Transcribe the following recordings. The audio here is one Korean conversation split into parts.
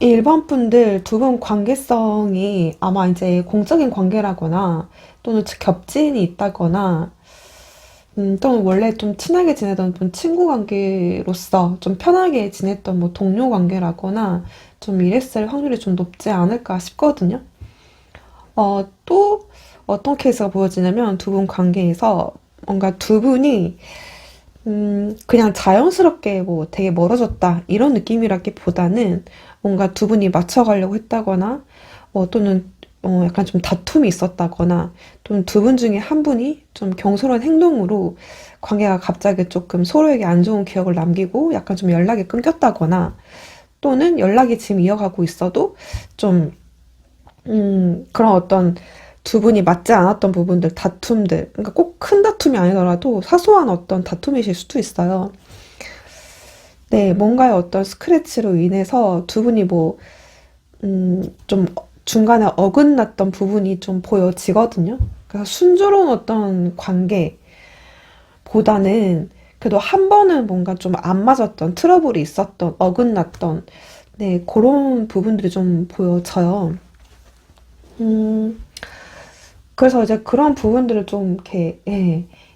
일반 분들 두 분 관계성이 아마 이제 공적인 관계라거나 또는 겹진이 있다거나 또는 원래 좀 친하게 지내던 분 친구 관계로서 좀 편하게 지냈던 뭐 동료 관계라거나 좀 이랬을 확률이 좀 높지 않을까 싶거든요. 또 어떤 케이스가 보여지냐면 두 분 관계에서 뭔가 두 분이 그냥 자연스럽게 뭐 되게 멀어졌다 이런 느낌이라기보다는 뭔가 두 분이 맞춰가려고 했다거나 또는 약간 좀 다툼이 있었다거나 또는 두 분 중에 한 분이 좀 경솔한 행동으로 관계가 갑자기 조금 서로에게 안 좋은 기억을 남기고 약간 좀 연락이 끊겼다거나 또는 연락이 지금 이어가고 있어도 좀 그런 어떤 두 분이 맞지 않았던 부분들, 다툼들, 그러니까 꼭 큰 다툼이 아니더라도 사소한 어떤 다툼이실 수도 있어요. 네, 뭔가의 어떤 스크래치로 인해서 두 분이 뭐, 좀 중간에 어긋났던 부분이 좀 보여지거든요. 그래서 순조로운 어떤 관계보다는 그래도 한 번은 뭔가 좀 안 맞았던, 트러블이 있었던, 어긋났던, 네, 그런 부분들이 좀 보여져요. 음, 그래서 이제 그런 부분들을 좀 이렇게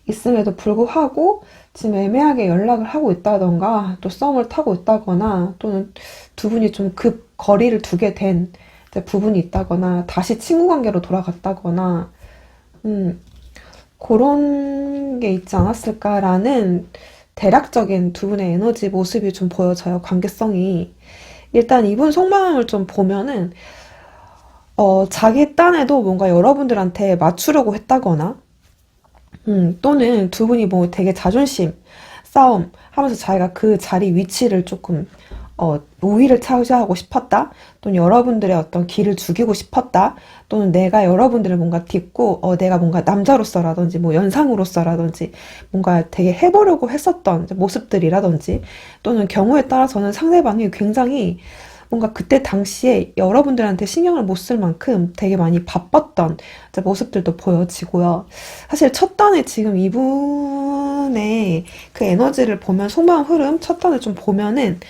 있음에도 불구하고 지금 애매하게 연락을 하고 있다던가 또 썸을 타고 있다거나 또는 두 분이 좀 급 거리를 두게 된 이제 부분이 있다거나 다시 친구 관계로 돌아갔다거나 음, 그런 게 있지 않았을까라는 대략적인 두 분의 에너지 모습이 좀 보여져요. 관계성이. 일단 이분 속마음을 좀 보면은 자기 딴에도 뭔가 여러분들한테 맞추려고 했다거나, 또는 두 분이 뭐 되게 자존심 싸움 하면서 자기가 그 자리 위치를 조금, 우위를 차지하고 싶었다. 또는 여러분들의 어떤 기를 죽이고 싶었다. 또는 내가 여러분들을 뭔가 딛고, 내가 뭔가 남자로서라든지, 뭐 연상으로서라든지, 뭔가 되게 해보려고 했었던 이제 모습들이라든지, 또는 경우에 따라서는 상대방이 굉장히 뭔가 그때 당시에 여러분들한테 신경을 못 쓸 만큼 되게 많이 바빴던 이제 모습들도 보여지고요. 사실 첫 단에 지금 이분의 그 에너지를 보면 속마음 흐름 첫 단에 좀 보면은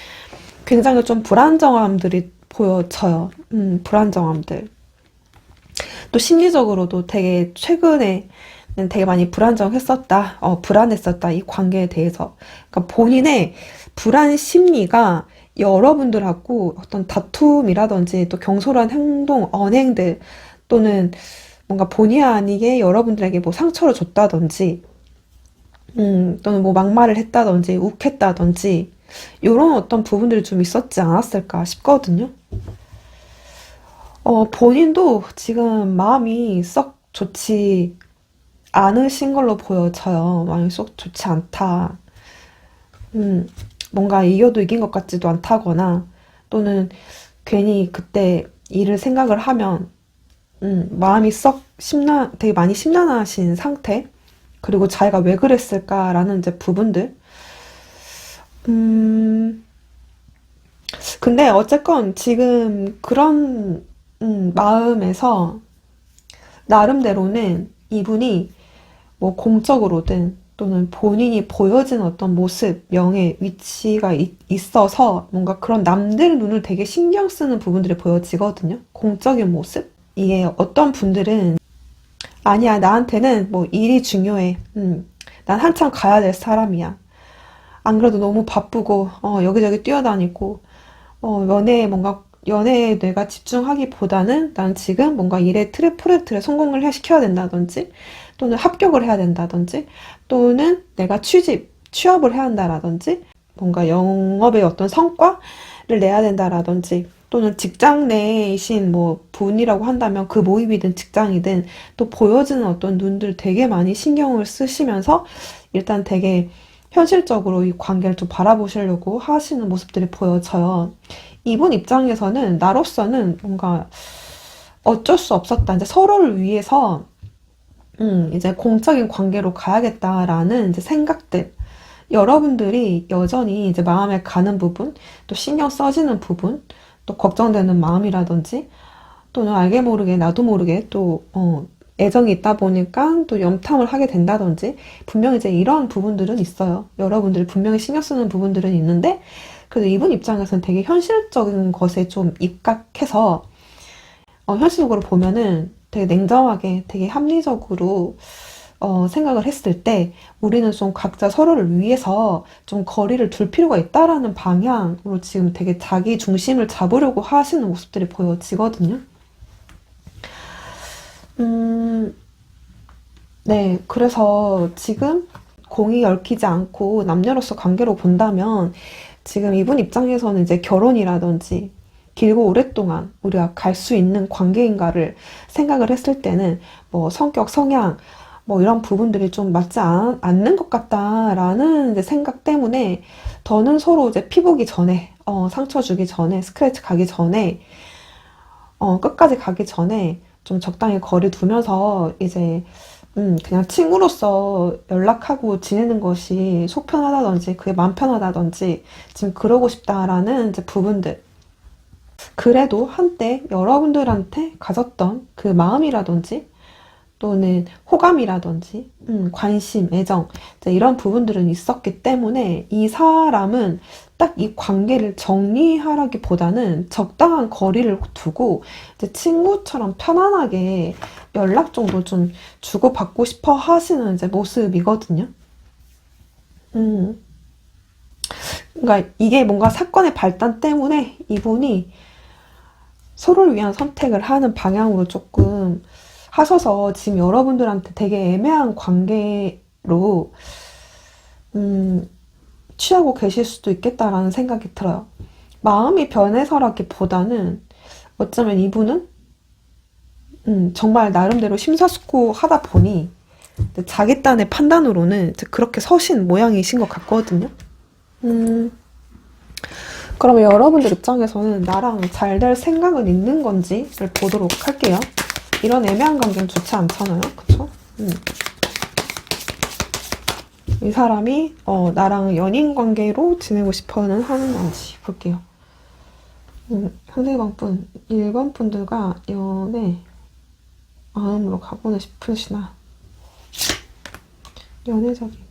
굉장히 좀 불안정함들이 보여져요. 불안정함들. 또 심리적으로도 되게 최근에는 되게 많이 불안정했었다. 불안했었다. 이 관계에 대해서. 그러니까 본인의 불안 심리가 여러분들하고 어떤 다툼이라든지 또 경솔한 행동, 언행들 또는 뭔가 본의 아니게 여러분들에게 뭐 상처를 줬다든지 또는 뭐 막말을 했다든지 욱했다든지 이런 어떤 부분들이 좀 있었지 않았을까 싶거든요. 본인도 지금 마음이 썩 좋지 않으신 걸로 보여져요. 마음이 썩 좋지 않다. 음, 뭔가 이겨도 이긴 것 같지도 않다거나, 또는 괜히 그때 일을 생각을 하면, 마음이 되게 많이 심란하신 상태, 그리고 자기가 왜 그랬을까라는 이제 부분들. 음, 근데 어쨌건 지금 그런, 마음에서 나름대로는 이분이 뭐 공적으로든 또는 본인이 보여진 어떤 모습, 명예, 위치가 있어서 뭔가 그런 남들 눈을 되게 신경 쓰는 부분들이 보여지거든요. 공적인 모습. 이게 어떤 분들은 아니야, 나한테는 뭐 일이 중요해. 난 한참 가야 될 사람이야. 안 그래도 너무 바쁘고 여기저기 뛰어다니고 연애에 내가 집중하기보다는 난 지금 뭔가 일의 프로젝트를 성공을 시켜야 된다든지 또는 합격을 해야 된다든지 또는 내가 취업을 해야 한다라든지 뭔가 영업의 어떤 성과를 내야 된다라든지 또는 직장 내이신 뭐 분이라고 한다면 그 모임이든 직장이든 또 보여지는 어떤 눈들 되게 많이 신경을 쓰시면서 일단 되게 현실적으로 이 관계를 좀 바라보시려고 하시는 모습들이 보여져요. 이분 입장에서는 나로서는 뭔가 어쩔 수 없었다. 이제 서로를 위해서 이제 공적인 관계로 가야겠다라는 이제 생각들. 여러분들이 여전히 이제 마음에 가는 부분, 또 신경 써지는 부분, 또 걱정되는 마음이라든지, 또는 알게 모르게, 나도 모르게 또, 애정이 있다 보니까 또 염탐을 하게 된다든지, 분명히 이제 이런 부분들은 있어요. 여러분들이 분명히 신경 쓰는 부분들은 있는데, 그래도 이분 입장에서는 되게 현실적인 것에 좀 입각해서 현실적으로 보면은 되게 냉정하게 되게 합리적으로 생각을 했을 때 우리는 좀 각자 서로를 위해서 좀 거리를 둘 필요가 있다라는 방향으로 지금 되게 자기 중심을 잡으려고 하시는 모습들이 보여지거든요. 음, 네. 그래서 지금 공이 얽히지 않고 남녀로서 관계로 본다면 지금 이분 입장에서는 이제 결혼이라든지 길고 오랫동안 우리가 갈 수 있는 관계인가를 생각을 했을 때는 뭐 성격, 성향, 뭐 이런 부분들이 좀 맞지 않는 것 같다라는 이제 생각 때문에 더는 서로 이제 피보기 전에, 상처 주기 전에, 스크래치 가기 전에, 끝까지 가기 전에 좀 적당히 거리 두면서 이제 그냥 친구로서 연락하고 지내는 것이 속 편하다든지 그게 마음 편하다든지 지금 그러고 싶다라는 이제 부분들. 그래도 한때 여러분들한테 가졌던 그 마음이라든지 또는 호감이라든지 관심, 애정 이제 이런 부분들은 있었기 때문에 이 사람은 딱 이 관계를 정리하라기보다는 적당한 거리를 두고 이제 친구처럼 편안하게 연락 정도 좀 주고받고 싶어 하시는 이제 모습이거든요. 음, 그러니까 이게 뭔가 사건의 발단 때문에 이분이 서로를 위한 선택을 하는 방향으로 조금 하셔서 지금 여러분들한테 되게 애매한 관계로 음, 취하고 계실 수도 있겠다라는 생각이 들어요. 마음이 변해서라기보다는 어쩌면 이분은 정말 나름대로 심사숙고하다 보니 자기 딴의 판단으로는 그렇게 서신 모양이신 것 같거든요. 음, 그러면 여러분들 입장에서는 나랑 잘 될 생각은 있는 건지를 보도록 할게요. 이런 애매한 관계는 좋지 않잖아요. 그쵸? 이 사람이 나랑 연인 관계로 지내고 싶어는 하는 건지 볼게요. 상대방 분, 1번 분들과 연애 마음으로 가고는 싶으시나 연애적인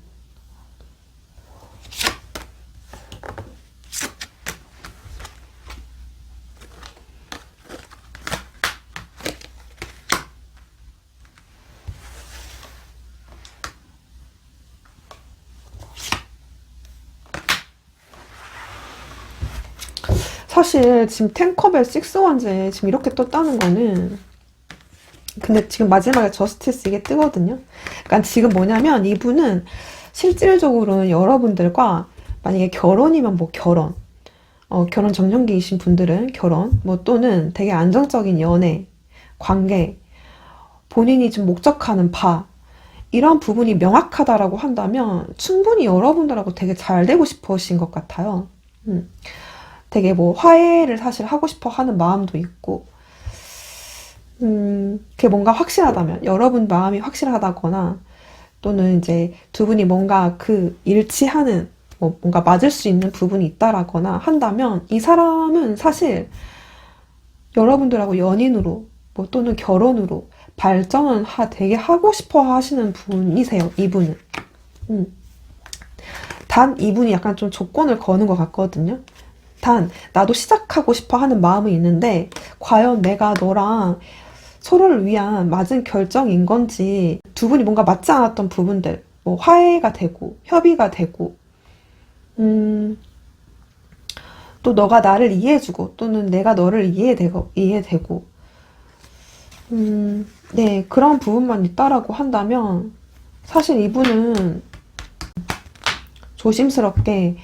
사실 지금 텐컵의 식스 원제 지금 이렇게 떴다는 거는 근데 지금 마지막에 저스티스 이게 뜨거든요. 그러니까 지금 뭐냐면 이분은 실질적으로는 여러분들과 만약에 결혼이면 뭐 결혼, 결혼 정년기이신 분들은 결혼, 뭐 또는 되게 안정적인 연애, 관계, 본인이 좀 목적하는 바, 이런 부분이 명확하다라고 한다면 충분히 여러분들하고 되게 잘 되고 싶으신 것 같아요. 되게 뭐 화해를 사실 하고 싶어 하는 마음도 있고, 그게 뭔가 확실하다면, 여러분 마음이 확실하다거나, 또는 이제 두 분이 뭔가 그 일치하는, 뭐 뭔가 맞을 수 있는 부분이 있다라거나 한다면, 이 사람은 사실 여러분들하고 연인으로, 뭐 또는 결혼으로 발전을 되게 하고 싶어 하시는 분이세요, 이분은. 음. 단, 이분이 약간 좀 조건을 거는 것 같거든요. 단, 나도 시작하고 싶어 하는 마음은 있는데, 과연 내가 너랑 서로를 위한 맞은 결정인 건지, 두 분이 뭔가 맞지 않았던 부분들, 뭐 화해가 되고, 협의가 되고, 음, 또 너가 나를 이해해주고, 또는 내가 너를 이해되고, 네, 그런 부분만 있다라고 한다면, 사실 이분은 조심스럽게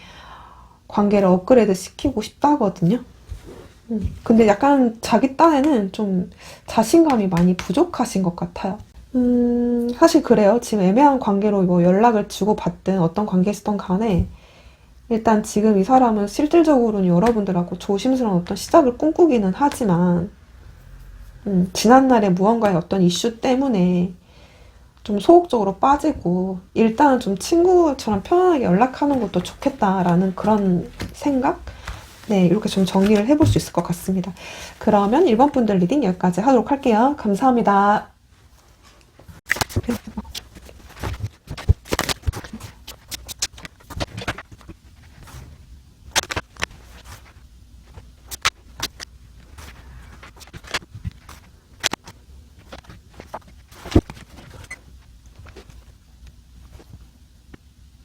관계를 업그레이드 시키고 싶다거든요. 근데 약간 자기 딴에는 좀 자신감이 많이 부족하신 것 같아요. 사실 그래요. 지금 애매한 관계로 뭐 연락을 주고받든 어떤 관계였던 간에 일단 지금 이 사람은 실질적으로는 여러분들하고 조심스러운 어떤 시작을 꿈꾸기는 하지만 지난날의 무언가의 어떤 이슈 때문에 좀 소극적으로 빠지고 일단은 좀 친구처럼 편안하게 연락하는 것도 좋겠다라는 그런 생각? 네, 이렇게 좀 정리를 해볼 수 있을 것 같습니다. 그러면 1번 분들 리딩 여기까지 하도록 할게요. 감사합니다.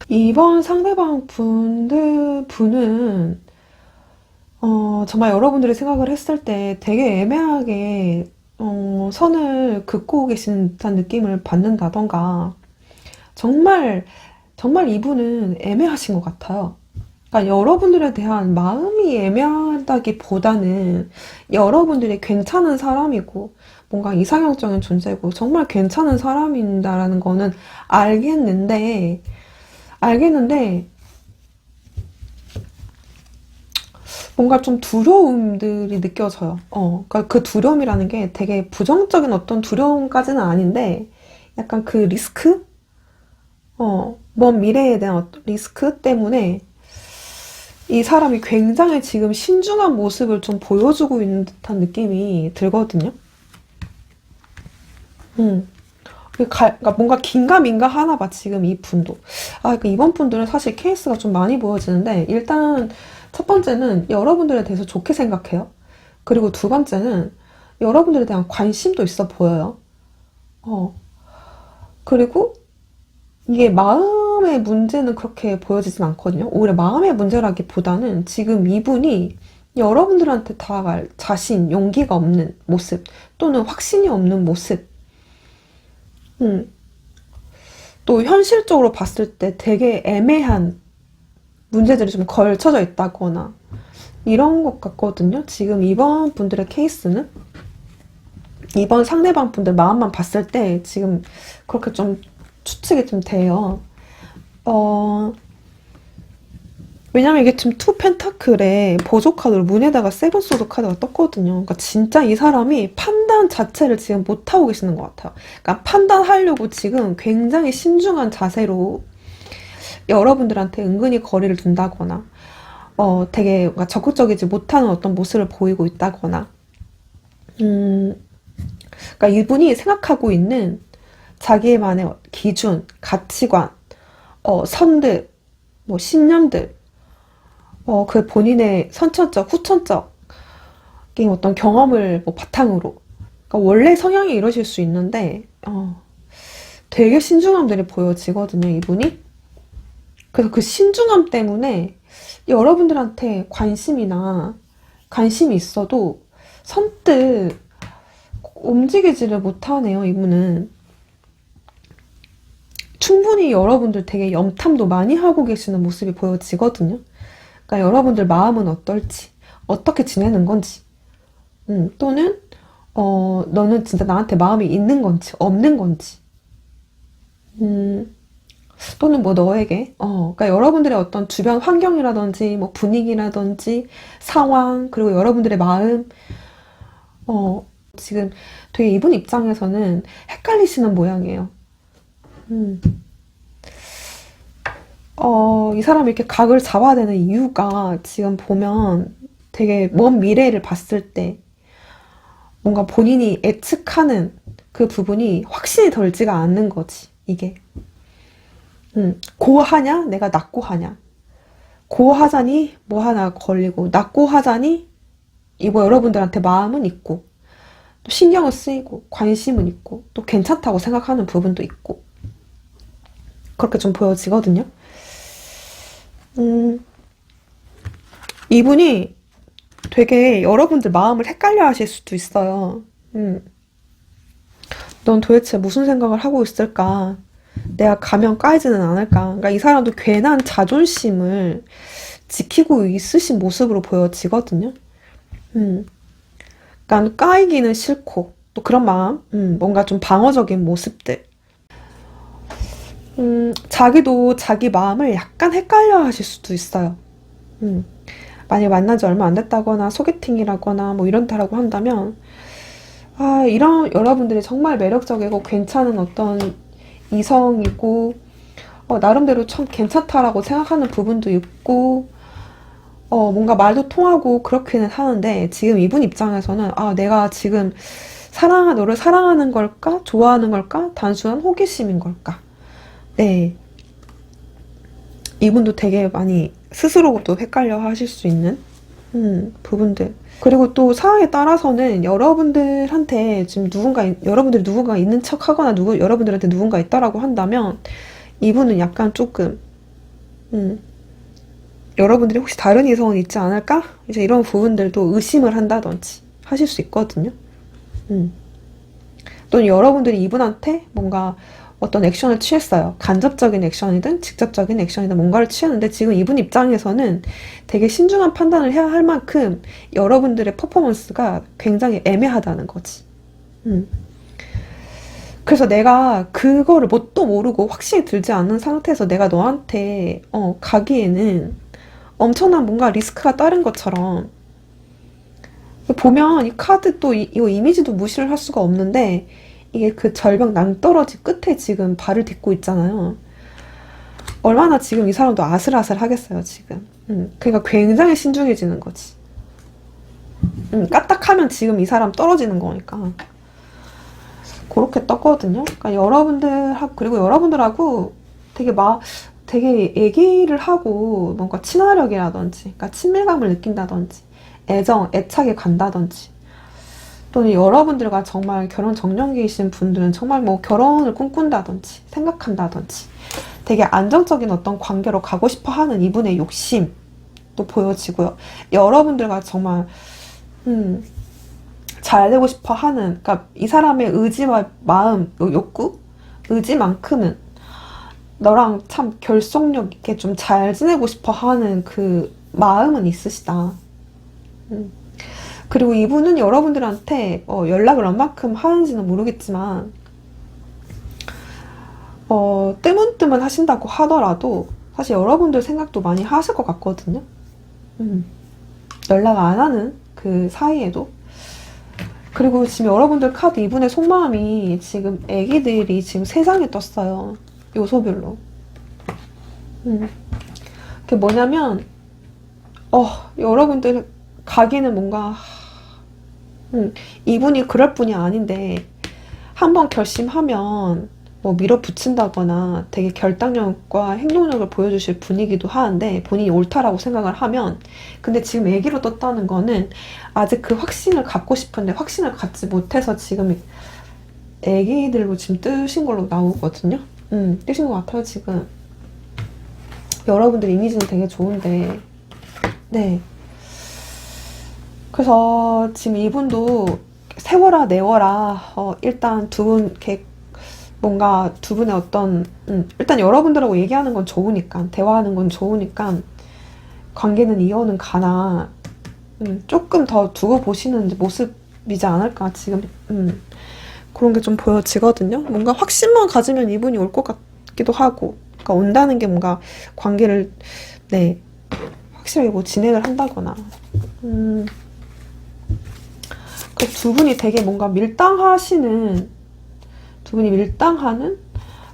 이번 상대방 분은 정말 여러분들이 생각을 했을 때 되게 애매하게 선을 긋고 계신다는 느낌을 받는다던가 정말 정말 이분은 애매하신 것 같아요. 그러니까 여러분들에 대한 마음이 애매하다기보다는 여러분들이 괜찮은 사람이고 뭔가 이상형적인 존재고 정말 괜찮은 사람인다라는 거는 알겠는데 알겠는데 뭔가 좀 두려움들이 느껴져요. 그러니까 그 두려움이라는 게 되게 부정적인 어떤 두려움까지는 아닌데 약간 그 리스크? 먼 미래에 대한 어떤 리스크 때문에 이 사람이 굉장히 지금 신중한 모습을 좀 보여주고 있는 듯한 느낌이 들거든요. 음. 그러니까 뭔가 긴가민가 하나 봐, 지금 이 분도. 그러니까 이번 분들은 사실 케이스가 좀 많이 보여지는데, 일단 첫 번째는 여러분들에 대해서 좋게 생각해요. 그리고 두 번째는 여러분들에 대한 관심도 있어 보여요. 어. 그리고 이게 마음의 문제는 그렇게 보여지진 않거든요. 오히려 마음의 문제라기보다는 지금 이분이 여러분들한테 다가갈 자신, 용기가 없는 모습, 또는 확신이 없는 모습, 음, 또 현실적으로 봤을 때 되게 애매한 문제들이 좀 걸쳐져 있다거나 이런 것 같거든요. 지금 이번 분들의 케이스는 이번 상대방 분들 마음만 봤을 때 지금 그렇게 좀 추측이 좀 돼요. 어, 왜냐면 이게 지금 투 펜타클에 보조 카드로 문에다가 세븐 소드 카드가 떴거든요. 그러니까 진짜 이 사람이 판단 자체를 지금 못하고 계시는 것 같아요. 그러니까 판단하려고 지금 굉장히 신중한 자세로 여러분들한테 은근히 거리를 둔다거나, 되게 뭔가 적극적이지 못하는 어떤 모습을 보이고 있다거나, 음, 그러니까 이분이 생각하고 있는 자기만의 기준, 가치관, 선들, 뭐 신념들, 그 본인의 선천적, 후천적 어떤 경험을 뭐 바탕으로, 그러니까 원래 성향이 이러실 수 있는데, 되게 신중함들이 보여지거든요, 이분이. 그래서 그 신중함 때문에 여러분들한테 관심이 있어도 선뜻 움직이지를 못하네요, 이분은. 충분히 여러분들 되게 염탐도 많이 하고 계시는 모습이 보여지거든요. 그러니까 여러분들 마음은 어떨지, 어떻게 지내는 건지, 또는, 너는 진짜 나한테 마음이 있는 건지, 없는 건지, 또는 뭐 너에게, 그러니까 여러분들의 어떤 주변 환경이라든지, 뭐 분위기라든지, 상황, 그리고 여러분들의 마음, 지금 되게 이분 입장에서는 헷갈리시는 모양이에요. 음. 이 사람이 이렇게 각을 잡아야 되는 이유가 지금 보면 되게 먼 미래를 봤을 때 뭔가 본인이 예측하는 그 부분이 확신이 덜지가 않는 거지, 이게. 고하냐? 내가 낙고하냐? 고하자니 뭐 하나 걸리고, 낙고하자니 이거 여러분들한테 마음은 있고, 또 신경을 쓰이고, 관심은 있고, 또 괜찮다고 생각하는 부분도 있고, 그렇게 좀 보여지거든요. 음, 이분이 되게 여러분들 마음을 헷갈려 하실 수도 있어요. 넌 도대체 무슨 생각을 하고 있을까? 내가 가면 까이지는 않을까? 그러니까 이 사람도 괜한 자존심을 지키고 있으신 모습으로 보여지거든요. 음, 그러니까 까이기는 싫고, 또 그런 마음, 뭔가 좀 방어적인 모습들. 자기도 자기 마음을 약간 헷갈려 하실 수도 있어요. 음, 만약에 만난 지 얼마 안 됐다거나 소개팅이라거나 뭐 이런다라고 한다면, 이런 여러분들이 정말 매력적이고 괜찮은 어떤 이성이고, 나름대로 참 괜찮다라고 생각하는 부분도 있고, 뭔가 말도 통하고 그렇기는 하는데, 지금 이분 입장에서는, 내가 지금 너를 사랑하는 걸까? 좋아하는 걸까? 단순한 호기심인 걸까? 네. 이분도 되게 많이 스스로도 헷갈려 하실 수 있는, 부분들. 그리고 또 상황에 따라서는 여러분들한테 지금 여러분들이 누군가 있는 척 하거나 여러분들한테 누군가 있다라고 한다면, 이분은 약간 조금, 음, 여러분들이 혹시 다른 이성은 있지 않을까? 이제 이런 부분들도 의심을 한다든지 하실 수 있거든요. 음. 또는 여러분들이 이분한테 뭔가 어떤 액션을 취했어요. 간접적인 액션이든 직접적인 액션이든 뭔가를 취했는데 지금 이분 입장에서는 되게 신중한 판단을 해야 할 만큼 여러분들의 퍼포먼스가 굉장히 애매하다는 거지. 음. 그래서 내가 그거를 뭣도 모르고 확신이 들지 않는 상태에서 내가 너한테 가기에는 엄청난 뭔가 리스크가 따른 것처럼 보면 이 카드 또 이거 이미지도 무시를 할 수가 없는데 이게 그 절벽 낭떠러지 끝에 지금 발을 딛고 있잖아요. 얼마나 지금 이 사람도 아슬아슬 하겠어요, 지금. 그러니까 굉장히 신중해지는 거지. 까딱하면 지금 이 사람 떨어지는 거니까. 그렇게 떴거든요. 그러니까 그리고 여러분들하고 되게 얘기를 하고 뭔가 친화력이라든지, 그러니까 친밀감을 느낀다든지, 애착이 간다든지, 또는 여러분들과 정말 결혼 정년기이신 분들은 정말 뭐 결혼을 꿈꾼다든지, 생각한다든지, 되게 안정적인 어떤 관계로 가고 싶어 하는 이분의 욕심도 보여지고요. 여러분들과 정말, 잘 되고 싶어 하는, 그러니까 이 사람의 의지와 마음, 욕구, 의지만큼은 너랑 참 결속력 있게 좀 잘 지내고 싶어 하는 그 마음은 있으시다. 음. 그리고 이분은 여러분들한테 연락을 얼만큼 하는지는 모르겠지만 뜨문뜨문 하신다고 하더라도 사실 여러분들 생각도 많이 하실 것 같거든요. 연락 안 하는 그 사이에도. 그리고 지금 여러분들 카드 이분의 속마음이 지금 애기들이 지금 3장에 떴어요. 요소별로. 그게 뭐냐면 여러분들 가기는 뭔가 이분이 그럴 분이 아닌데 한번 결심하면 뭐 밀어붙인다거나 되게 결단력과 행동력을 보여주실 분이기도 하는데 본인이 옳다라고 생각을 하면 근데 지금 애기로 떴다는 거는 아직 그 확신을 갖고 싶은데 확신을 갖지 못해서 지금 애기들로 지금 뜨신 걸로 나오거든요. 뜨신 것 같아요 지금. 여러분들 이미지는 되게 좋은데 네. 그래서 지금 이분도 세워라 내워라 일단 두 분 이렇게 뭔가 두 분의 어떤 일단 여러분들하고 얘기하는 건 좋으니까 대화하는 건 좋으니까 관계는 이어는 가나 조금 더 두고 보시는 모습이지 않을까 지금 그런 게 좀 보여지거든요. 뭔가 확신만 가지면 이분이 올 것 같기도 하고 그러니까 온다는 게 뭔가 관계를 네 확실하게 뭐 진행을 한다거나 그 두 분이 되게 뭔가 두 분이 밀당하는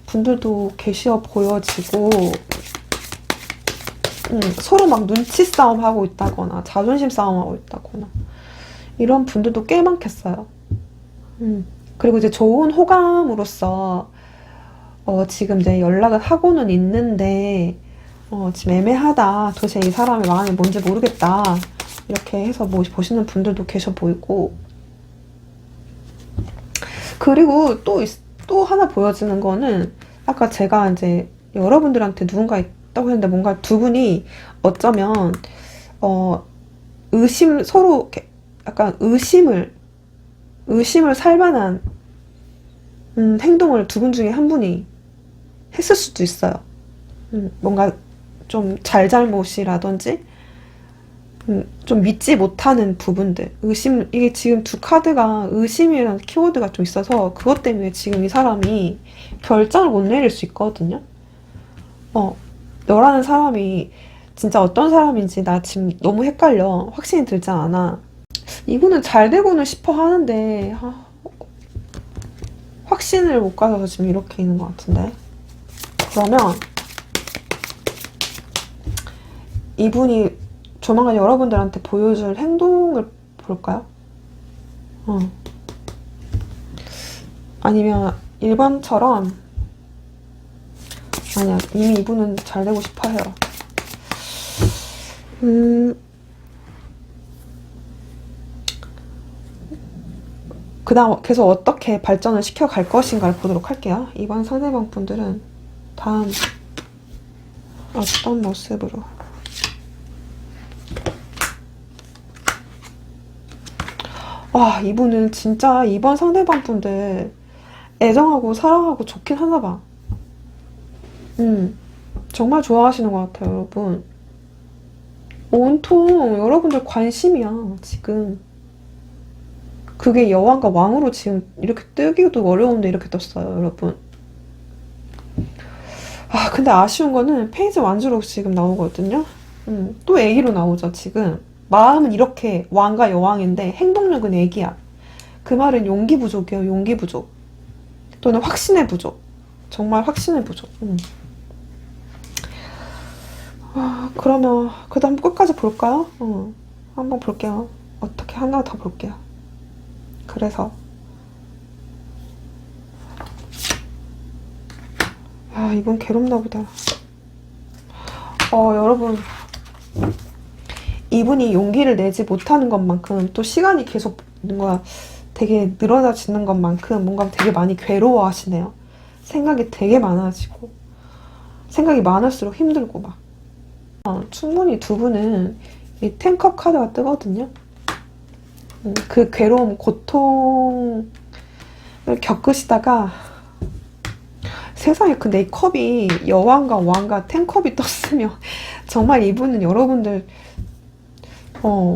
분들도 계시어 보여지고 서로 막 눈치 싸움 하고 있다거나 자존심 싸움 하고 있다거나 이런 분들도 꽤 많겠어요. 그리고 이제 좋은 호감으로서 지금 이제 연락을 하고는 있는데 지금 애매하다. 도대체 이 사람의 마음이 뭔지 모르겠다. 이렇게 해서 뭐 보시는 분들도 계셔 보이고 그리고 또 하나 보여지는 거는 아까 제가 이제 여러분들한테 누군가 있다고 했는데 뭔가 두 분이 어쩌면 서로 이렇게 약간 의심을 살 만한 행동을 두 분 중에 한 분이 했을 수도 있어요. 뭔가 좀 잘잘못이라든지 좀 믿지 못하는 부분들 이게 지금 두 카드가 의심이라는 키워드가 좀 있어서 그것 때문에 지금 이 사람이 결정을 못 내릴 수 있거든요. 너라는 사람이 진짜 어떤 사람인지 나 지금 너무 헷갈려. 확신이 들지 않아. 이분은 잘 되고는 싶어 하는데 확신을 못 가져서 지금 이렇게 있는 것 같은데. 그러면 이분이 조만간 여러분들한테 보여줄 행동을 볼까요? 아니면 1번처럼 아니야 이미 이분은 잘 되고 싶어 해요. 그 다음 계속 어떻게 발전을 시켜갈 것인가를 보도록 할게요. 이번 상대방 분들은 다음 어떤 모습으로. 와, 이분은 진짜 이번 상대방 분들 애정하고 사랑하고 좋긴 하나 봐. 음, 정말 좋아하시는 것 같아요, 여러분. 온통 여러분들 관심이야, 지금. 그게 여왕과 왕으로 지금 이렇게 뜨기도 어려운데 이렇게 떴어요, 여러분. 아, 근데 아쉬운 거는 페이지 완주로 지금 나오거든요. 또 애기로 나오죠, 지금. 마음은 이렇게 왕과 여왕인데 행동력은 애기야. 그 말은 용기 부족이에요, 용기 부족. 또는 확신의 부족. 정말 확신의 부족. 아, 그러면 그래도 한번 끝까지 볼까요? 한번 볼게요. 어떻게 하나 더 볼게요. 그래서 아, 이분 괴롭나 보다. 여러분, 이분이 용기를 내지 못하는 것만큼 또 시간이 계속 뭔가 되게 늘어나지는 것만큼 뭔가 되게 많이 괴로워하시네요. 생각이 되게 많아지고 생각이 많을수록 힘들고 막. 충분히 두 분은 이 텐컵 카드가 뜨거든요. 그 괴로움, 고통을 겪으시다가 세상에, 근데 이 컵이 여왕과 왕과 텐컵이 떴으면 정말 이분은 여러분들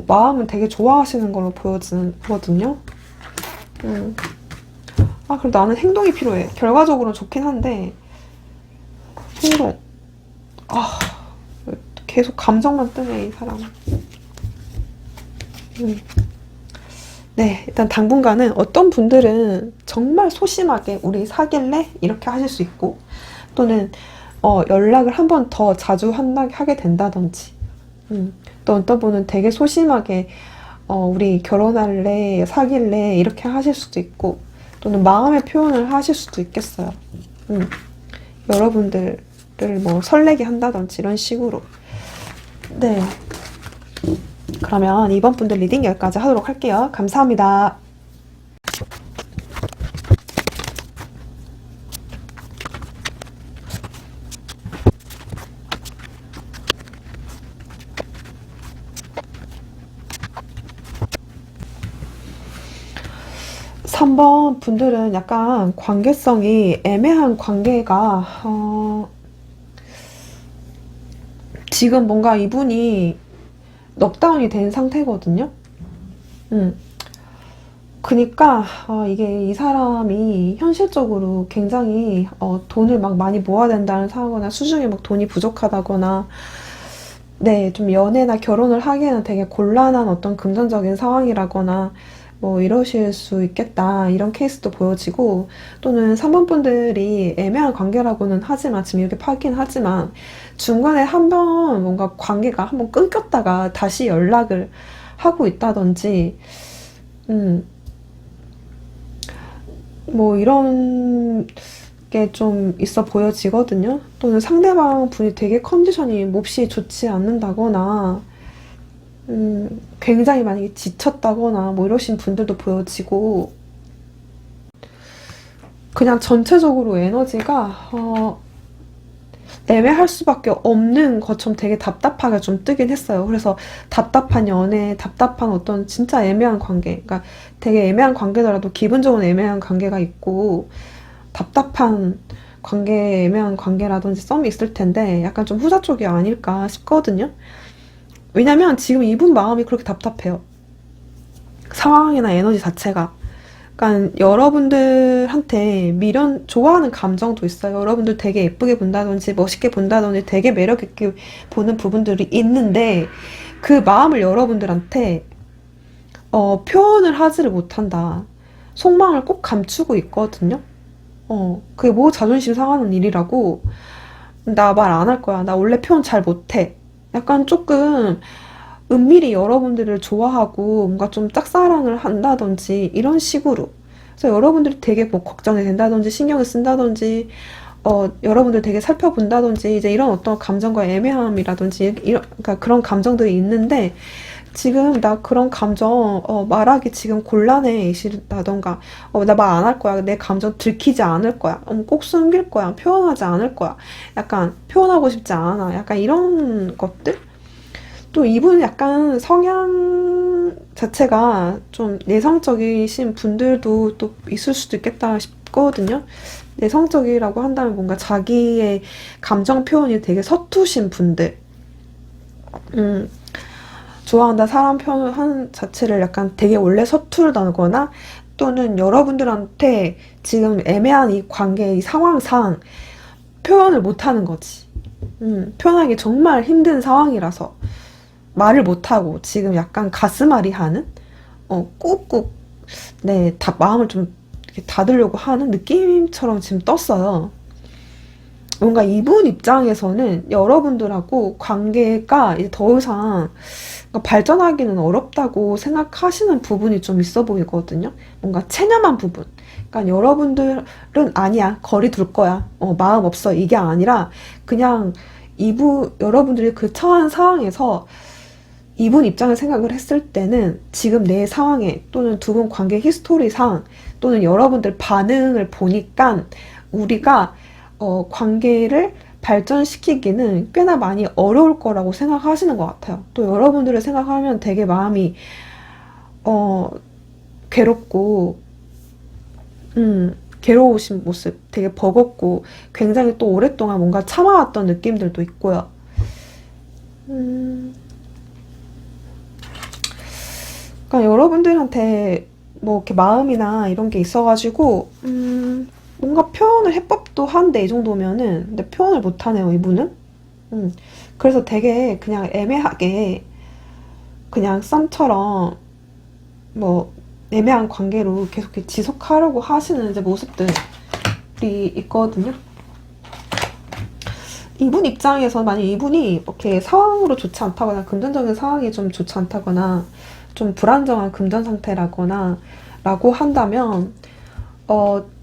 마음은 되게 좋아하시는 걸로 보여지거든요. 아, 그럼 나는 행동이 필요해. 결과적으로는 좋긴 한데 행동. 아, 계속 감정만 뜨네, 이 사람. 네, 일단 당분간은 어떤 분들은 정말 소심하게 우리 사귈래? 이렇게 하실 수 있고, 또는 연락을 한 번 더 자주 하게 된다든지, 또 어떤 분은 되게 소심하게 우리 결혼할래? 사귈래? 이렇게 하실 수도 있고, 또는 마음의 표현을 하실 수도 있겠어요. 여러분들을 뭐 설레게 한다든지 이런 식으로. 네. 그러면 이번 분들 리딩 여기까지 하도록 할게요. 감사합니다. 3번 분들은 약간 관계성이 애매한 관계가 지금 뭔가 이분이 넉다운이 된 상태거든요. 음. 그니까 이게 이 사람이 현실적으로 굉장히 돈을 막 많이 모아야 된다는 상황이거나 수중에 막 돈이 부족하다거나, 네, 좀 연애나 결혼을 하기에는 되게 곤란한 어떤 금전적인 상황이라거나 뭐 이러실 수 있겠다, 이런 케이스도 보여지고, 또는 3번 분들이 애매한 관계라고는 하지만, 지금 이렇게 파긴 하지만 중간에 한번 뭔가 관계가 한번 끊겼다가 다시 연락을 하고 있다든지, 음, 뭐 이런 게 좀 있어 보여지거든요. 또는 상대방 분이 되게 컨디션이 몹시 좋지 않는다거나, 굉장히 만약에 지쳤다거나 뭐 이러신 분들도 보여지고, 그냥 전체적으로 에너지가 애매할 수밖에 없는 것처럼 되게 답답하게 좀 뜨긴 했어요. 그래서 답답한 연애, 답답한 어떤 진짜 애매한 관계, 그러니까 되게 애매한 관계더라도 기분적으로 애매한 관계가 있고, 답답한 관계, 애매한 관계라든지 썸이 있을 텐데 약간 좀 후자 쪽이 아닐까 싶거든요. 왜냐면 지금 이분 마음이 그렇게 답답해요. 상황이나 에너지 자체가. 그러니까 여러분들한테 좋아하는 감정도 있어요. 여러분들 되게 예쁘게 본다든지 멋있게 본다든지 되게 매력 있게 보는 부분들이 있는데, 그 마음을 여러분들한테 표현을 하지를 못한다. 속마음을 꼭 감추고 있거든요. 그게 뭐 자존심 상하는 일이라고. 나 말 안 할 거야. 나 원래 표현 잘 못해. 약간 조금 은밀히 여러분들을 좋아하고 뭔가 좀 짝사랑을 한다든지 이런 식으로. 그래서 여러분들이 되게 뭐 걱정이 된다든지 신경을 쓴다든지, 여러분들 되게 살펴본다든지, 이제 이런 어떤 감정과 애매함이라든지, 그러니까 그런 감정들이 있는데, 지금 나 그런 감정 말하기 지금 곤란해이시다던가 나 말 안 할 거야. 내 감정 들키지 않을 거야. 꼭 숨길 거야. 표현하지 않을 거야. 약간 표현하고 싶지 않아. 약간 이런 것들? 또 이분 약간 성향 자체가 좀 내성적이신 분들도 또 있을 수도 있겠다 싶거든요. 내성적이라고 한다면 뭔가 자기의 감정 표현이 되게 서투신 분들. 음, 좋아한다 사람 표현하는 자체를 약간 되게 원래 서툴다거나 또는 여러분들한테 지금 애매한 이 관계, 이 상황상 표현을 못하는 거지. 표현하기 정말 힘든 상황이라서 말을 못하고 지금 약간 가슴앓이 하는 꾹꾹 네, 마음을 좀 이렇게 닫으려고 하는 느낌처럼 지금 떴어요. 뭔가 이분 입장에서는 여러분들하고 관계가 이제 더 이상 발전하기는 어렵다고 생각하시는 부분이 좀 있어 보이거든요. 뭔가 체념한 부분. 그러니까 여러분들은 아니야, 거리 둘 거야, 마음 없어, 이게 아니라 그냥 여러분들이 그 처한 상황에서 이분 입장을 생각을 했을 때는 지금 내 상황에 또는 두 분 관계 히스토리상 또는 여러분들 반응을 보니까 우리가 관계를 발전시키기는 꽤나 많이 어려울 거라고 생각하시는 것 같아요. 또 여러분들을 생각하면 되게 마음이 괴롭고 괴로우신 모습 되게 버겁고 굉장히 또 오랫동안 뭔가 참아왔던 느낌들도 있고요. 그러니까 여러분들한테 뭐 이렇게 마음이나 이런 게 있어가지고 뭔가 표현을 해법도 한데 이 정도면은 근데 표현을 못하네요 이분은. 그래서 되게 그냥 애매하게 그냥 썸처럼 뭐 애매한 관계로 계속 이렇게 지속하려고 하시는 이제 모습들이 있거든요. 이분 입장에서 만약 이분이 이렇게 상황으로 좋지 않다거나 금전적인 상황이 좀 좋지 않다거나 좀 불안정한 금전 상태라거나 라고 한다면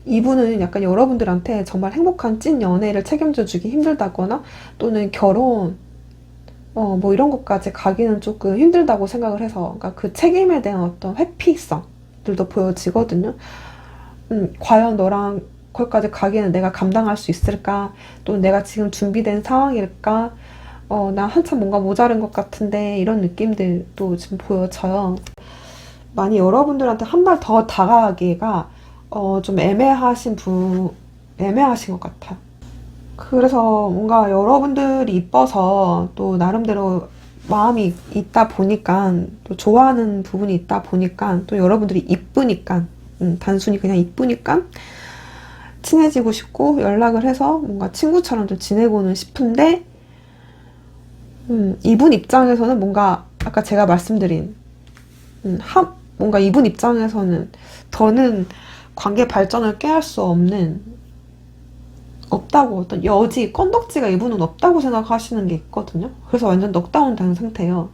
이분은 약간 여러분들한테 정말 행복한 찐 연애를 책임져 주기 힘들다거나 또는 결혼 뭐 이런 것까지 가기는 조금 힘들다고 생각을 해서 그러니까 그 책임에 대한 어떤 회피성들도 보여지거든요. 과연 너랑 거기까지 가기는 내가 감당할 수 있을까? 또 내가 지금 준비된 상황일까? 나 한참 뭔가 모자른 것 같은데 이런 느낌들도 지금 보여져요. 많이 여러분들한테 한 발 더 다가가기가 좀 애매하신 것 같아요. 그래서 뭔가 여러분들이 이뻐서 또 나름대로 마음이 있다 보니까 또 좋아하는 부분이 있다 보니까 또 여러분들이 이쁘니까 단순히 그냥 이쁘니까 친해지고 싶고 연락을 해서 뭔가 친구처럼 좀 지내고는 싶은데 이분 입장에서는 뭔가 아까 제가 말씀드린 뭔가 이분 입장에서는 더는 관계 발전을 꾀할 수 없다고 어떤 여지, 건덕지가 이분은 없다고 생각하시는 게 있거든요. 그래서 완전 넉다운 된 상태예요.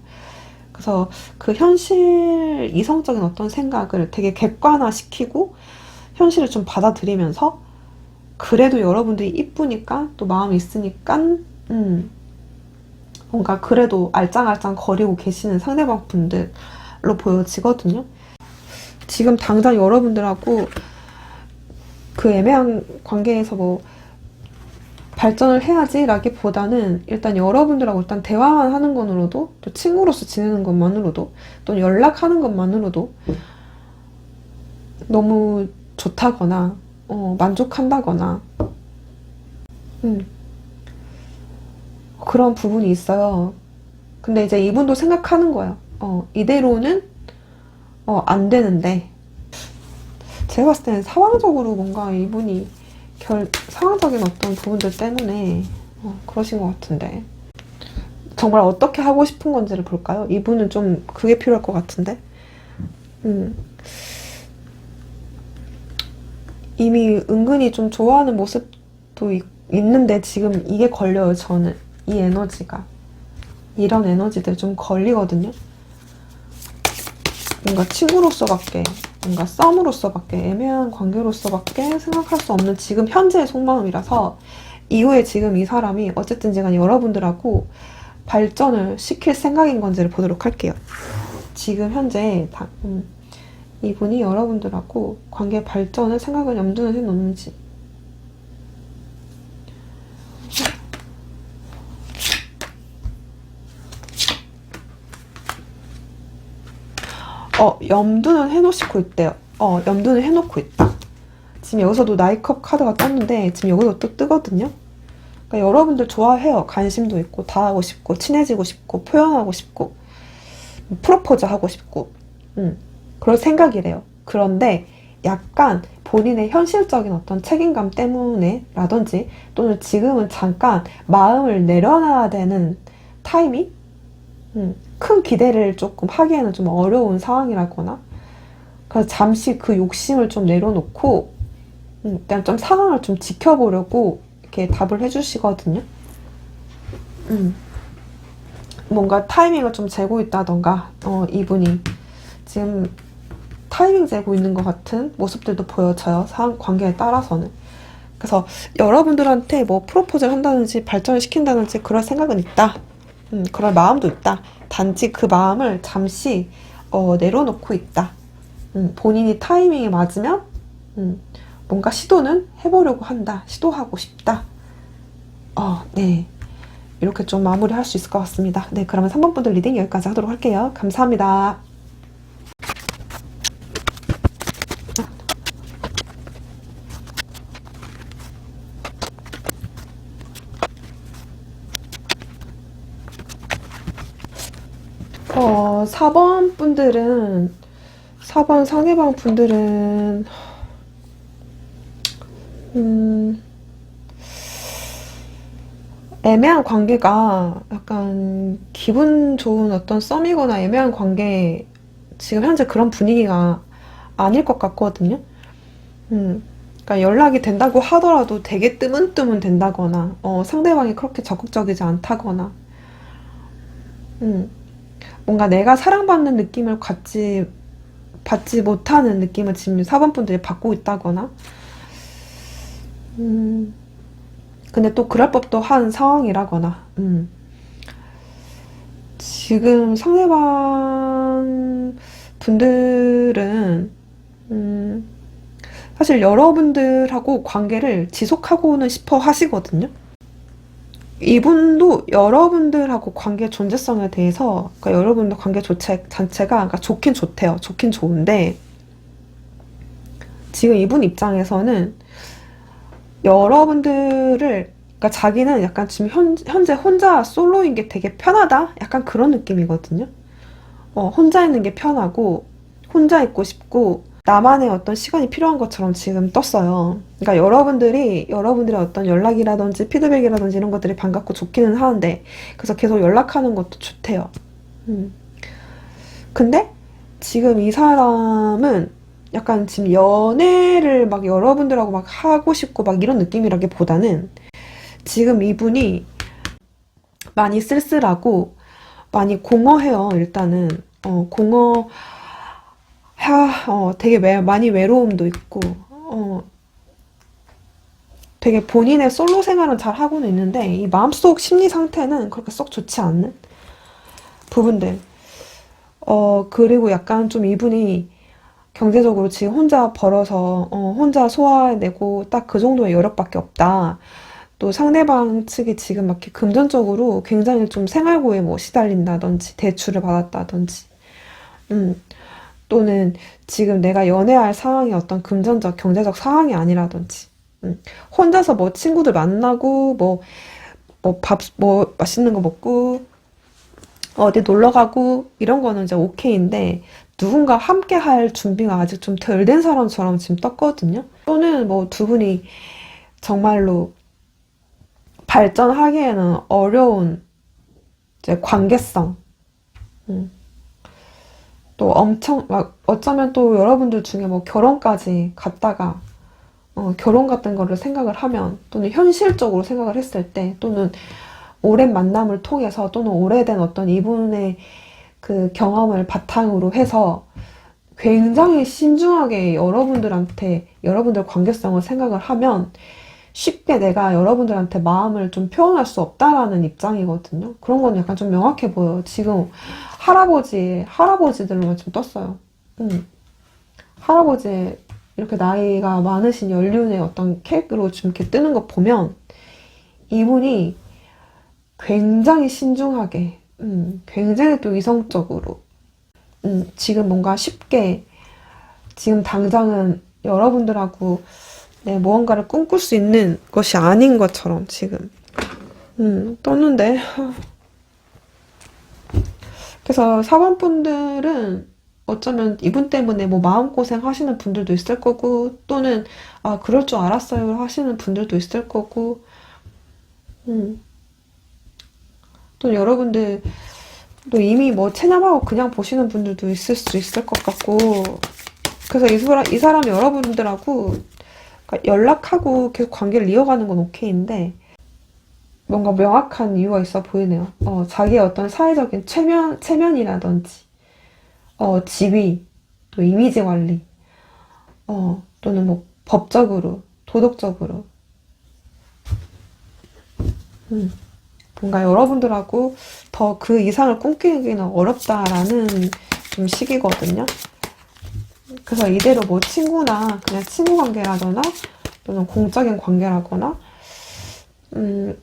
그래서 그 현실 이성적인 어떤 생각을 되게 객관화시키고 현실을 좀 받아들이면서 그래도 여러분들이 이쁘니까 또 마음이 있으니까 뭔가 그래도 알짱알짱 거리고 계시는 상대방 분들로 보여지거든요. 지금 당장 여러분들하고 그 애매한 관계에서 뭐 발전을 해야지 라기보다는 일단 여러분들하고 일단 대화하는 것으로도 또 친구로서 지내는 것만으로도 또 연락하는 것만으로도 너무 좋다거나 만족한다거나 그런 부분이 있어요. 근데 이제 이분도 생각하는 거예요. 이대로는 안 되는데 제가 봤을 때는 상황적으로 뭔가 이분이 상황적인 어떤 부분들 때문에 그러신 것 같은데 정말 어떻게 하고 싶은 건지를 볼까요? 이분은 좀 그게 필요할 것 같은데 이미 은근히 좀 좋아하는 모습도 있는데 지금 이게 걸려요. 저는 이 에너지가 이런 에너지들 좀 걸리거든요. 뭔가 친구로서밖에 뭔가 썸으로서밖에 애매한 관계로서밖에 생각할 수 없는 지금 현재의 속마음이라서 이후에 지금 이 사람이 어쨌든 제가 여러분들하고 발전을 시킬 생각인 건지를 보도록 할게요. 지금 현재 이분이 여러분들하고 관계 발전을 생각을 염두를 해놓는지. 염두는 해놓고 있대요. 염두는 해놓고 있다. 지금 여기서도 나이컵 카드가 떴는데 지금 여기서 또 뜨거든요. 그러니까 여러분들 좋아해요. 관심도 있고 다 하고 싶고 친해지고 싶고 표현하고 싶고 프로포즈 하고 싶고 그럴 생각이래요. 그런데 약간 본인의 현실적인 어떤 책임감 때문에 라든지 또는 지금은 잠깐 마음을 내려놔야 되는 타이밍? 큰 기대를 조금 하기에는 좀 어려운 상황이라거나 그래서 잠시 그 욕심을 좀 내려놓고 일단 좀 상황을 좀 지켜보려고 이렇게 답을 해주시거든요. 뭔가 타이밍을 좀 재고 있다던가 이분이 지금 타이밍 재고 있는 것 같은 모습들도 보여져요. 상황 관계에 따라서는. 그래서 여러분들한테 뭐 프로포즈를 한다든지 발전을 시킨다든지 그럴 생각은 있다. 그럴 마음도 있다. 단지 그 마음을 잠시 내려놓고 있다. 본인이 타이밍이 맞으면 뭔가 시도는 해보려고 한다. 시도하고 싶다. 네. 이렇게 좀 마무리할 수 있을 것 같습니다. 네, 그러면 3번 분들 리딩 여기까지 하도록 할게요. 감사합니다. 어, 4번 분들은, 4번 상대방 분들은, 애매한 관계가 약간 기분 좋은 어떤 썸이거나 애매한 관계, 지금 현재 그런 분위기가 아닐 것 같거든요. 그러니까 연락이 된다고 하더라도 되게 뜨문뜨문 된다거나, 상대방이 그렇게 적극적이지 않다거나, 음, 뭔가 내가 사랑받는 느낌을 받지 못하는 느낌을 지금 4번 분들이 받고 있다거나, 음, 근데 또 그럴 법도 한 상황이라거나, 지금 상대방 분들은, 음, 사실 여러분들하고 관계를 지속하고는 싶어 하시거든요. 이분도 여러분들하고 관계 존재성에 대해서, 그러니까 여러분들 관계 자체가, 그러니까 좋긴 좋대요. 좋긴 좋은데, 지금 이분 입장에서는 여러분들을, 그러니까 자기는 약간 지금 현재 혼자 솔로인 게 되게 편하다? 약간 그런 느낌이거든요. 혼자 있는 게 편하고, 혼자 있고 싶고, 나만의 어떤 시간이 필요한 것처럼 지금 떴어요. 그러니까 여러분들의 어떤 연락이라든지 피드백이라든지 이런 것들이 반갑고 좋기는 하는데, 그래서 계속 연락하는 것도 좋대요. 음. 근데 지금 이 사람은 약간 지금 연애를 막 여러분들하고 막 하고 싶고 막 이런 느낌이라기보다는 지금 이분이 많이 쓸쓸하고 많이 공허해요. 일단은 되게 많이 외로움도 있고 되게 본인의 솔로 생활은 잘 하고는 있는데 이 마음속 심리 상태는 그렇게 썩 좋지 않는 부분들. 그리고 약간 좀 이분이 경제적으로 지금 혼자 벌어서 혼자 소화해내고 딱 그 정도의 여력밖에 없다. 또 상대방 측이 지금 막 이렇게 금전적으로 굉장히 좀 생활고에 뭐 시달린다든지 대출을 받았다든지 또는 지금 내가 연애할 상황이 어떤 금전적 경제적 상황이 아니라든지 혼자서 뭐 친구들 만나고 뭐 맛있는 거 먹고 어디 놀러 가고 이런 거는 이제 오케이인데 누군가 함께 할 준비가 아직 좀 덜 된 사람처럼 지금 떴거든요. 또는 뭐 두 분이 정말로 발전하기에는 어려운 이제 관계성. 음. 또 엄청 막 어쩌면 또 여러분들 중에 뭐 결혼까지 갔다가 결혼 같은 거를 생각을 하면 또는 현실적으로 생각을 했을 때 또는 오랜 만남을 통해서 또는 오래된 어떤 이분의 그 경험을 바탕으로 해서 굉장히 신중하게 여러분들 관계성을 생각을 하면 쉽게 내가 여러분들한테 마음을 좀 표현할 수 없다라는 입장이거든요. 그런 건 약간 좀 명확해 보여요. 지금 할아버지들로만 좀 떴어요. 할아버지, 이렇게 나이가 많으신 연륜의 어떤 캐릭으로 좀 이렇게 뜨는 거 보면 이분이 굉장히 신중하게, 굉장히 또 이성적으로, 지금 뭔가 쉽게, 지금 당장은 여러분들하고 네, 무언가를 꿈꿀 수 있는 것이 아닌 것처럼 지금, 떴는데. 그래서 사원분들은 어쩌면 이분 때문에 뭐 마음고생 하시는 분들도 있을 거고, 또는, 아, 그럴 줄 알았어요 하시는 분들도 있을 거고, 음, 또 여러분들, 또 이미 뭐 체념하고 그냥 보시는 분들도 있을 수 있을 것 같고, 그래서 이 사람이 여러분들하고 그러니까 연락하고 계속 관계를 이어가는 건 오케이인데, 뭔가 명확한 이유가 있어 보이네요. 자기의 어떤 사회적인 체면이라든지, 지위, 또 이미지 관리, 또는 뭐 법적으로, 도덕적으로, 음, 뭔가 여러분들하고 더 그 이상을 꿈꾸기는 어렵다라는 좀 시기거든요. 그래서 이대로 뭐 친구나 그냥 친구 관계라거나 또는 공적인 관계라거나 음,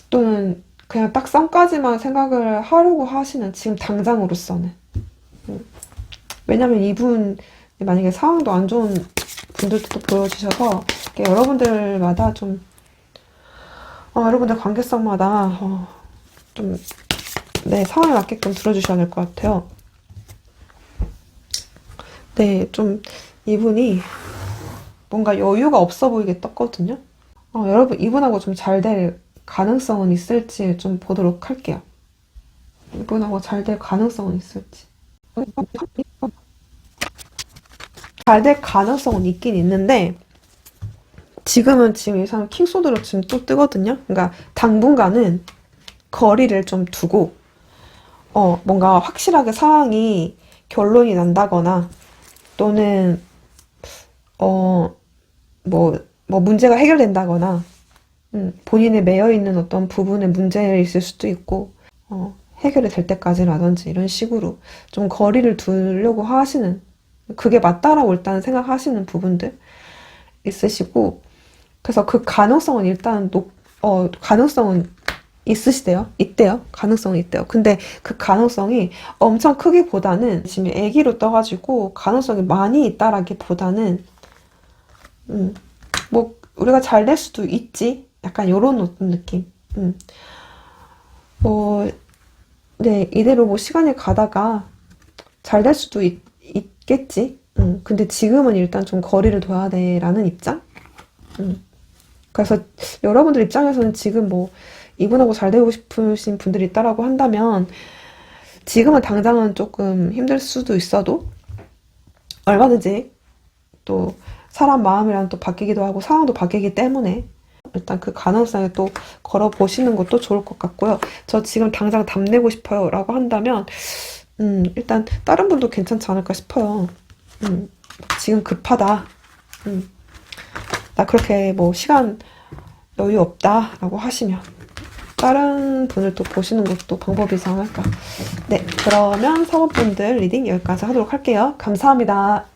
또는 그냥 딱 썸까지만 생각을 하려고 하시는 지금 당장으로서는 왜냐면 이분 만약에 상황도 안 좋은 분들도 또 보여주셔서 여러분들마다 좀 여러분들 관계성마다 좀 네, 상황에 맞게끔 들어주셔야 될 것 같아요. 네, 좀 이분이 뭔가 여유가 없어 보이게 떴거든요. 여러분 이분하고 좀 잘 될 가능성은 있을지 좀 보도록 할게요. 이분하고 잘 될 가능성은 있을지. 잘 될 가능성은 있긴 있는데 지금 이 사람 킹소드로 지금 또 뜨거든요. 그러니까 당분간은 거리를 좀 두고 뭔가 확실하게 상황이 결론이 난다거나 또는 뭐 문제가 해결된다거나 본인이 매여 있는 어떤 부분에 문제가 있을 수도 있고 해결이 될 때까지라든지 이런 식으로 좀 거리를 두려고 하시는 그게 맞다라고 일단 생각하시는 부분들 있으시고 그래서 그 가능성은 일단 가능성은 있대요. 가능성은 있대요. 근데 그 가능성이 엄청 크기보다는 지금 애기로 떠가지고 가능성이 많이 있다라기보다는 뭐 우리가 잘 될 수도 있지. 약간 요런 어떤 느낌. 네, 이대로 뭐 시간이 가다가 잘 될 수도 있겠지. 근데 지금은 일단 좀 거리를 둬야 돼라는 입장? 그래서 여러분들 입장에서는 지금 뭐 이분하고 잘 되고 싶으신 분들이 있다라고 한다면 지금은 당장은 조금 힘들 수도 있어도 얼마든지 또 사람 마음이랑 또 바뀌기도 하고 상황도 바뀌기 때문에 일단 그 가능성에 또 걸어보시는 것도 좋을 것 같고요. 저 지금 당장 답내고 싶어요 라고 한다면 일단 다른 분도 괜찮지 않을까 싶어요. 지금 급하다. 나 그렇게 뭐 시간 여유 없다 라고 하시면 다른 분을 또 보시는 것도 방법이지 않을까. 네, 그러면 사모분들 리딩 여기까지 하도록 할게요. 감사합니다.